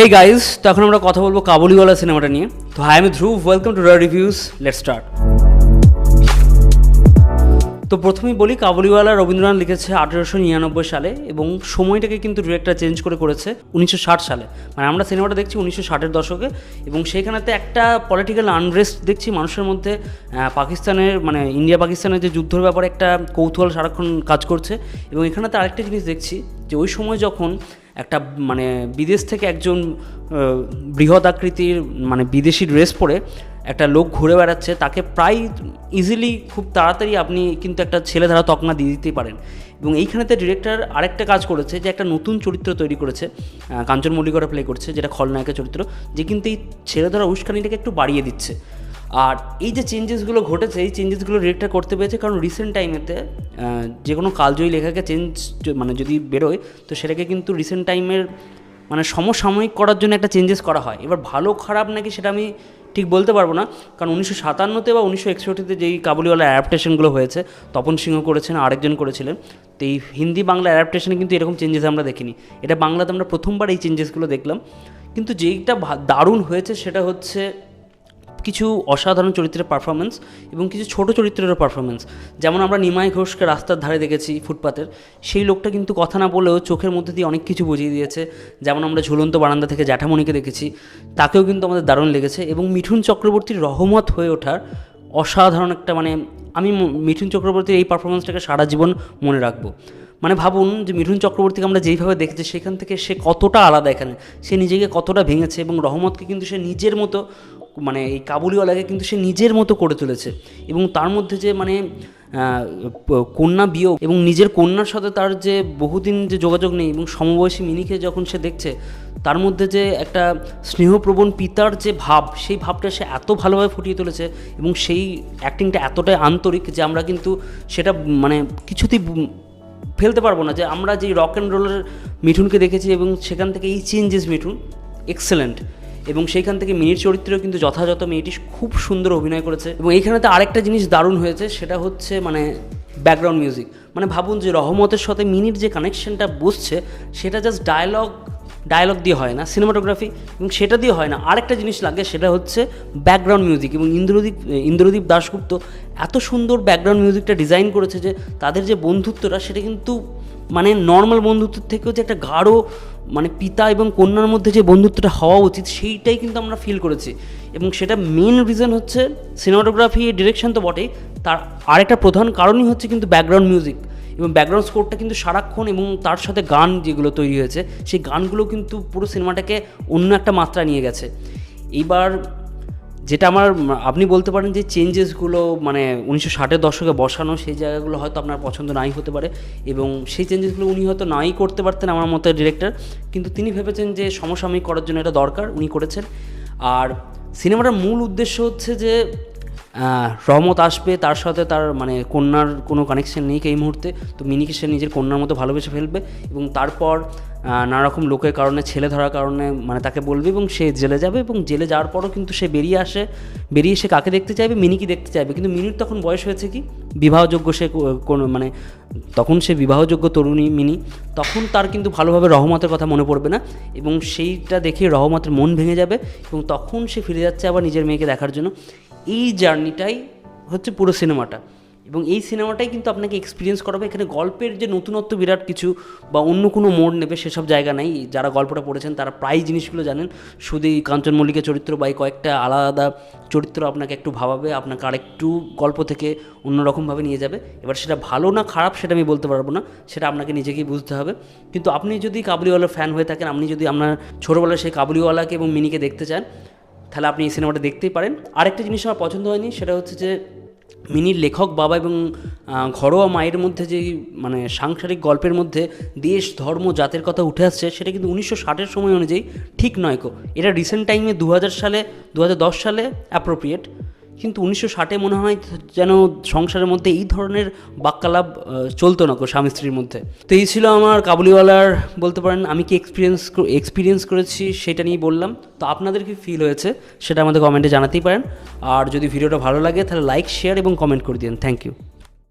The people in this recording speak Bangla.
Hey guys, তো এখন আমরা কথা বলবো কাবুলিওয়ালা সিনেমাটা নিয়ে। তো হাই আমি Dhruv, welcome to Roy reviews. Let's start. তো প্রথমেই বলি, কাবুলিওয়ালা রবীন্দ্রনাথ লিখেছে 1899 সালে এবং সময়টাকে কিন্তু ডিরেক্টর চেঞ্জ করেছে 1960 সালে। মানে আমরা সিনেমাটা দেখছি 1960-এর দশকে এবং সেইখানেতে একটা পলিটিক্যাল আনরেস্ট দেখছি মানুষের মধ্যে। পাকিস্তানের মানে ইন্ডিয়া পাকিস্তানের যে যুদ্ধের ব্যাপারে একটা কৌতূহল সারাক্ষণ কাজ করছে এবং এখানেতে আরেকটা জিনিস দেখছি যে ওই সময় যখন একটা মানে বিদেশ থেকে একজন বৃহৎ আকৃতির মানে বিদেশি ড্রেস পরে একটা লোক ঘুরে বেড়াচ্ছে, তাকে প্রায় ইজিলি খুব তাড়াতাড়ি আপনি কিন্তু একটা ছেলেধারা তকমা দিয়ে দিতেই পারেন। এবং এইখানেতে ডিরেক্টর আরেকটা কাজ করেছে যে একটা নতুন চরিত্র তৈরি করেছে, কাঞ্চন মল্লিকরা প্লে করছে, যেটা খলনায়কের চরিত্র, যে কিন্তু এই ছেলেধারা উস্কানিটাকে একটু বাড়িয়ে দিচ্ছে। আর এই যে চেঞ্জেসগুলো ঘটেছে, এই চেঞ্জেসগুলো ডিরেক্টর করতে পেরেছে কারণ রিসেন্ট টাইমেতে যে কোনো কালজয়ী লেখাকে চেঞ্জ মানে যদি বেরোয় তো সেটাকে কিন্তু রিসেন্ট টাইমের মানে সমসাময়িক করার জন্য একটা চেঞ্জেস করা হয়। এবার ভালো খারাপ নাকি সেটা আমি ঠিক বলতে পারবো না, কারণ 1957-তে বা 1961-তে যেই কাবুলিওয়ালা অ্যাডাপ্টেশনগুলো হয়েছে, তপন সিংহ করেছেন, আরেকজন করেছিলেন। তো এই হিন্দি বাংলা অ্যাডাপ্টেশনে কিন্তু এরকম চেঞ্জেস আমরা দেখিনি। এটা বাংলাতে আমরা প্রথমবার এই চেঞ্জেসগুলো দেখলাম। কিন্তু যেইটা দারুণ হয়েছে সেটা হচ্ছে কিছু অসাধারণ চরিত্রের পারফরমেন্স এবং কিছু ছোট চরিত্রেরও পারফরমেন্স। যেমন আমরা নিমাই ঘোষকে রাস্তার ধারে দেখেছি ফুটপাতের, সেই লোকটা কিন্তু কথা না বলেও চোখের মধ্যে দিয়ে অনেক কিছু বুঝিয়ে দিয়েছে। যেমন আমরা ঝুলন্ত বারান্দা থেকে জ্যাঠামণিকে দেখেছি, তাকেও কিন্তু আমাদের দারুণ লেগেছে। এবং মিঠুন চক্রবর্তীর রহমত হয়ে ওঠার অসাধারণ একটা মানে আমি মিঠুন চক্রবর্তীর এই পারফরমেন্সটাকে সারা জীবন মনে রাখবো। মানে ভাবুন যে মিঠুন চক্রবর্তীকে আমরা যেইভাবে দেখেছি সেখান থেকে সে কতটা আলাদা, এখানে সে নিজেকে কতটা ভেঙেছে এবং রহমতকে কিন্তু সে নিজের মতো মানে এই কাবুলিওয়ালাকে কিন্তু সে নিজের মতো করে তুলেছে। এবং তার মধ্যে যে মানে কন্যা বিয়োগ এবং নিজের কন্যার সাথে তার যে বহুদিন যে যোগাযোগ নেই এবং সমবয়সী মিনিকে যখন সে দেখছে, তার মধ্যে যে একটা স্নেহপ্রবণ পিতার যে ভাব, সেই ভাবটা সে এত ভালোভাবে ফুটিয়ে তুলেছে এবং সেই অ্যাক্টিংটা এতটাই আন্তরিক যে আমরা কিন্তু সেটা মানে কিছুতেই ফেলতে পারবো না যে আমরা যেই রক অ্যান্ড রোলের মিঠুনকে দেখেছি এবং সেখান থেকে এই চেঞ্জেস মিঠুন এক্সেলেন্ট। এবং সেইখান থেকে মিনির চরিত্রেও কিন্তু যথাযথ মেয়েটি খুব সুন্দর অভিনয় করেছে। এবং এইখানেতে আরেকটা জিনিস দারুণ হয়েছে, সেটা হচ্ছে মানে ব্যাকগ্রাউন্ড মিউজিক। মানে ভাবুন যে রহমতের সাথে মিনির যে কানেকশনটা বসছে সেটা জাস্ট ডায়লগ দিয়ে হয় না, সিনেমাটোগ্রাফি এবং সেটা দিয়ে হয় না, আরেকটা জিনিস লাগে, সেটা হচ্ছে ব্যাকগ্রাউন্ড মিউজিক। এবং ইন্দ্রদীপ দাশগুপ্ত এত সুন্দর ব্যাকগ্রাউন্ড মিউজিকটা ডিজাইন করেছে যে তাদের যে বন্ধুত্বটা সেটা কিন্তু মানে নর্মাল বন্ধুত্বের থেকেও যে একটা গাঢ় মানে পিতা এবং কন্যার মধ্যে যে বন্ধুত্বটা হওয়া উচিত সেইটাই কিন্তু আমরা ফিল করেছি। এবং সেটা মেন রিজন হচ্ছে সিনেমাটোগ্রাফি, ডিরেকশন তো বটেই, তার আরেকটা প্রধান কারণই হচ্ছে কিন্তু ব্যাকগ্রাউন্ড মিউজিক এবং ব্যাকগ্রাউন্ড স্কোরটা কিন্তু সারাক্ষণ, এবং তার সাথে গান যেগুলো তৈরি হয়েছে সেই গানগুলো কিন্তু পুরো সিনেমাটাকে অন্য একটা মাত্রা নিয়ে গেছে। এইবার যেটা আমার আপনি বলতে পারেন যে চেঞ্জেসগুলো মানে 1960-এর দশকে বসানো, সেই জায়গাগুলো হয়তো আপনার পছন্দ নাই হতে পারে এবং সেই চেঞ্জেসগুলো উনি হয়তো নাই করতে পারতেন আমার মতো ডিরেক্টর, কিন্তু তিনি ভেবেছেন যে সমসাময়িক করার জন্য এটা দরকার, উনি করেছেন। আর সিনেমাটার মূল উদ্দেশ্য হচ্ছে যে রহমত আসবে, তার সাথে তার মানে কন্যার কোনো কানেকশন নেই এই মুহূর্তে, তো মিনিকে সে নিজের কন্যার মতো ভালোবেসে ফেলবে এবং তারপর নানারকম লোকের কারণে, ছেলে ধরার কারণে মানে তাকে বলবে এবং সে জেলে যাবে। এবং জেলে যাওয়ার পরও কিন্তু সে বেরিয়ে সে কাকে দেখতে চাইবে, মিনিকে দেখতে চাইবে। কিন্তু মিনির তখন বয়স হয়েছে কি বিবাহযোগ্য, সে কোনো মানে তখন সে বিবাহযোগ্য তরুণী মিনি, তখন তার কিন্তু ভালোভাবে রহমতের কথা মনে পড়বে না এবং সেইটা দেখে রহমতের মন ভেঙে যাবে এবং তখন সে ফিরে যাচ্ছে আবার নিজের মেয়েকে দেখার জন্য। এই জার্নিটাই হচ্ছে পুরো সিনেমাটা এবং এই সিনেমাটাই কিন্তু আপনাকে এক্সপিরিয়েন্স করাবে। এখানে গল্পের যে নতুনত্ব বিরাট কিছু বা অন্য কোনো মোড় নেবে সেসব জায়গা নাই। যারা গল্পটা পড়েছেন তারা প্রায় জিনিসগুলো জানেন। শুধু এই কাঞ্চন মল্লিকের চরিত্র বা এই কয়েকটা আলাদা চরিত্র আপনাকে একটু ভাবাবে, আপনাকে আরেকটু গল্প থেকে অন্যরকমভাবে নিয়ে যাবে। এবার সেটা ভালো না খারাপ সেটা আমি বলতে পারবো না, সেটা আপনাকে নিজেকেই বুঝতে হবে। কিন্তু আপনি যদি কাবুলিওয়ালার ফ্যান হয়ে থাকেন, আপনি যদি আপনার ছোটোবেলায় সেই কাবুলিওয়ালাকে এবং মিনিকে দেখতে চান, তাহলে আপনি এই সিনেমাটা দেখতেই পারেন। আরেকটা জিনিস আমার পছন্দ হয়নি, সেটা হচ্ছে যে মিনির লেখক বাবা এবং ঘরোয়া মায়ের মধ্যে যে মানে সাংসারিক গল্পের মধ্যে দেশ, ধর্ম, জাতের কথা উঠে আসছে, সেটা কিন্তু 1960-এর সময় অনুযায়ী ঠিক নয় কো। এটা রিসেন্ট টাইমে 2010 সালে অ্যাপ্রোপ্রিয়েট, কিন্তু 1960-এ মনে হয় যেন সংসারের মধ্যে এই ধরনের বাক্যালাপ চলতো না গো স্বামী স্ত্রীর মধ্যে। তো এই ছিল আমার কাবুলিওয়ালার বলতে পারেন আমি কি এক্সপিরিয়েন্স করেছি সেটা নিয়ে বললাম। তো আপনাদের কি ফিল হয়েছে সেটা আমাদের কমেন্টে জানাতেই পারেন। আর যদি ভিডিওটা ভালো লাগে তাহলে লাইক, শেয়ার এবং কমেন্ট করে দিন। Thank you.